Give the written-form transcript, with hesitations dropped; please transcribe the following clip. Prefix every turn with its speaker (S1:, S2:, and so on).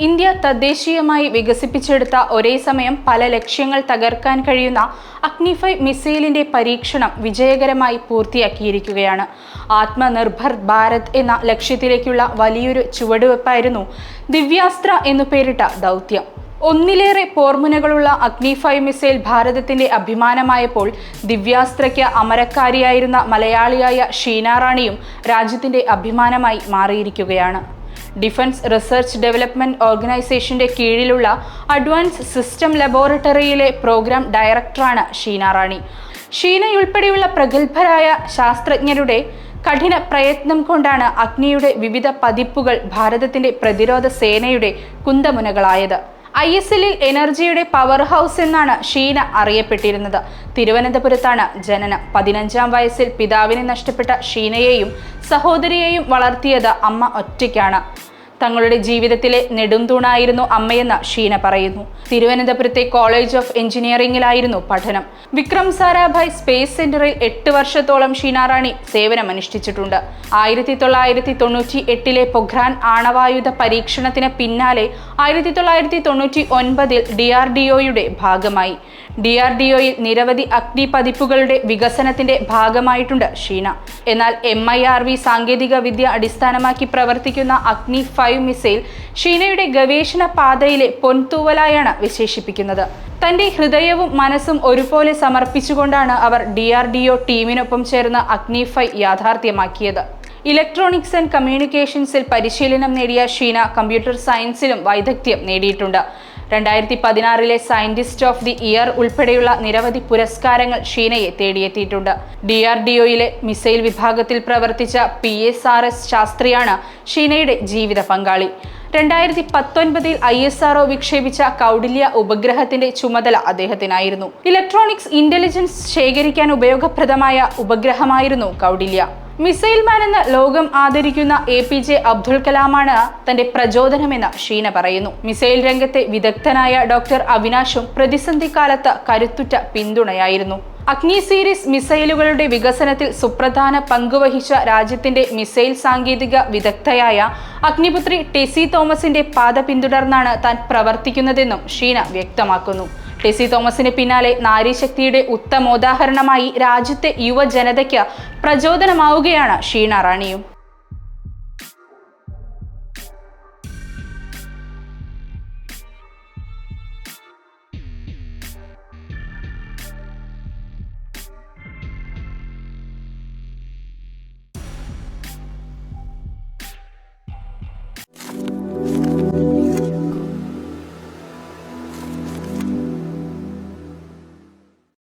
S1: India തദ്ദേശീയമായി വികസിപ്പിച്ചെടുത്ത ഒരേ സമയം പല ലക്ഷ്യങ്ങൾ തകർക്കാൻ കഴിയുന്ന അഗ്നി-5 മിസൈലിന്റെ പരീക്ഷണം വിജയകരമായി പൂർത്തിയാക്കിയിരിക്കുകയാണ്. ആത്മനിർഭർ ഭാരത് എന്ന ലക്ഷ്യത്തിലേക്കുള്ള വലിയൊരു ചുവടുവെപ്പായിരുന്നു ദിവ്യാസ്ത്ര എന്നു പേരിട്ട ദൗത്യം. ഒന്നിലേറെ പോർമുനകളുള്ള അഗ്നി-5 മിസൈൽ ഭാരതത്തിന്റെ അഭിമാനമായപ്പോൾ ദിവ്യാസ്ത്രയ്ക്ക് അമരക്കാരിയായിരുന്ന മലയാളിയായ ഷീന റാണിയും രാജ്യത്തിന്റെ അഭിമാനമായി മാറിയിരിക്കുകയാണ്. ഡിഫൻസ് റിസർച്ച് ഡെവലപ്മെന്റ് ഓർഗനൈസേഷന്റെ കീഴിലുള്ള അഡ്വാൻസ് സിസ്റ്റം ലബോറട്ടറിയിലെ പ്രോഗ്രാം ഡയറക്ടറാണ് ഷീന റാണി. ഷീനയുൾപ്പെടെയുള്ള പ്രഗത്ഭരായ ശാസ്ത്രജ്ഞരുടെ കഠിന പ്രയത്നം കൊണ്ടാണ് അഗ്നിയുടെ വിവിധ പതിപ്പുകൾ ഭാരതത്തിന്റെ പ്രതിരോധ സേനയുടെ കുന്തമുനകളായത്. ISLൽ എനർജിയുടെ പവർ ഹൗസ് എന്നാണ് ഷീന അറിയപ്പെട്ടിരുന്നത്. തിരുവനന്തപുരത്താണ് ജനനം. 15-ാം വയസ്സിൽ പിതാവിനെ നഷ്ടപ്പെട്ട ഷീനയെയും സഹോദരിയെയും വളർത്തിയത് അമ്മ ഒറ്റയ്ക്കാണ്. തങ്ങളുടെ ജീവിതത്തിലെ നെടുംതൂണായിരുന്നു അമ്മയെന്ന് ഷീന പറയുന്നു. തിരുവനന്തപുരത്തെ കോളേജ് ഓഫ് എഞ്ചിനീയറിംഗിലായിരുന്നു പഠനം. വിക്രം സാരാഭായ് സ്പേസ് സെന്ററിൽ 8 വർഷത്തോളം ഷീന റാണി സേവനമനുഷ്ഠിച്ചിട്ടുണ്ട്. 1998-ലെ പൊഖ്രാൻ ആണവായുധ പരീക്ഷണത്തിന് പിന്നാലെ 1999-ൽ DRDOയുടെ ഭാഗമായി. DRDOയിൽ നിരവധി അഗ്നി പതിപ്പുകളുടെ വികസനത്തിന്റെ ഭാഗമായിട്ടുണ്ട് ഷീന. എന്നാൽ MIRV സാങ്കേതിക വിദ്യ അടിസ്ഥാനമാക്കി പ്രവർത്തിക്കുന്ന അഗ്നി-5 മിസൈൽ ഷീനയുടെ ഗവേഷണ പാതയിലെ പൊൻതൂവലായാണ് വിശേഷിപ്പിക്കുന്നത്. തന്റെ ഹൃദയവും മനസ്സും ഒരുപോലെ സമർപ്പിച്ചുകൊണ്ടാണ് അവർ DRDO ടീമിനൊപ്പം ചേർന്ന് അഗ്നി-5 യാഥാർത്ഥ്യമാക്കിയത്. ഇലക്ട്രോണിക്സ് ആൻഡ് കമ്മ്യൂണിക്കേഷൻസിൽ പരിശീലനം നേടിയ ഷീന കമ്പ്യൂട്ടർ സയൻസിലും വൈദഗ്ധ്യം നേടിയിട്ടുണ്ട്. 2016-ലെ സയന്റിസ്റ്റ് ഓഫ് ദി ഇയർ ഉൾപ്പെടെയുള്ള നിരവധി പുരസ്കാരങ്ങൾ ഷീനയെ തേടിയെത്തിയിട്ടുണ്ട്. DRDOയിലെ മിസൈൽ വിഭാഗത്തിൽ പ്രവർത്തിച്ച PSRS ശാസ്ത്രിയാണ് ഷീനയുടെ ജീവിത പങ്കാളി. 2019-ൽ ISRO വിക്ഷേപിച്ച കൗടില്യ ഉപഗ്രഹത്തിന്റെ ചുമതല അദ്ദേഹത്തിനായിരുന്നു. ഇലക്ട്രോണിക്സ് ഇന്റലിജൻസ് ശേഖരിക്കാൻ ഉപയോഗപ്രദമായ ഉപഗ്രഹമായിരുന്നു കൗടില്യ. മിസൈൽ മാൻ എന്ന ലോകം ആദരിക്കുന്ന APJ അബ്ദുൽ കലാമാണ് തന്റെ പ്രചോദനമെന്ന് ഷീന പറയുന്നു. മിസൈൽ രംഗത്തെ വിദഗ്ധനായ ഡോക്ടർ അവിനാശും പ്രതിസന്ധി കാലത്ത് കരുത്തുറ്റ പിന്തുണയായിരുന്നു. അഗ്നി സീരീസ് മിസൈലുകളുടെ വികസനത്തിൽ സുപ്രധാന പങ്കുവഹിച്ച രാജ്യത്തിന്റെ മിസൈൽ സാങ്കേതിക വിദഗ്ധയായ അഗ്നിപുത്രി ടെസി തോമസിന്റെ പാത പിന്തുടർന്നാണ് താൻ പ്രവർത്തിക്കുന്നതെന്നും ഷീന വ്യക്തമാക്കുന്നു. ടെസി തോമസിന് പിന്നാലെ നാരീശക്തിയുടെ ഉത്തമോദാഹരണമായി രാജ്യത്തെ യുവജനതയ്ക്ക് പ്രചോദനമാവുകയാണ് ഷീന റാണിയും.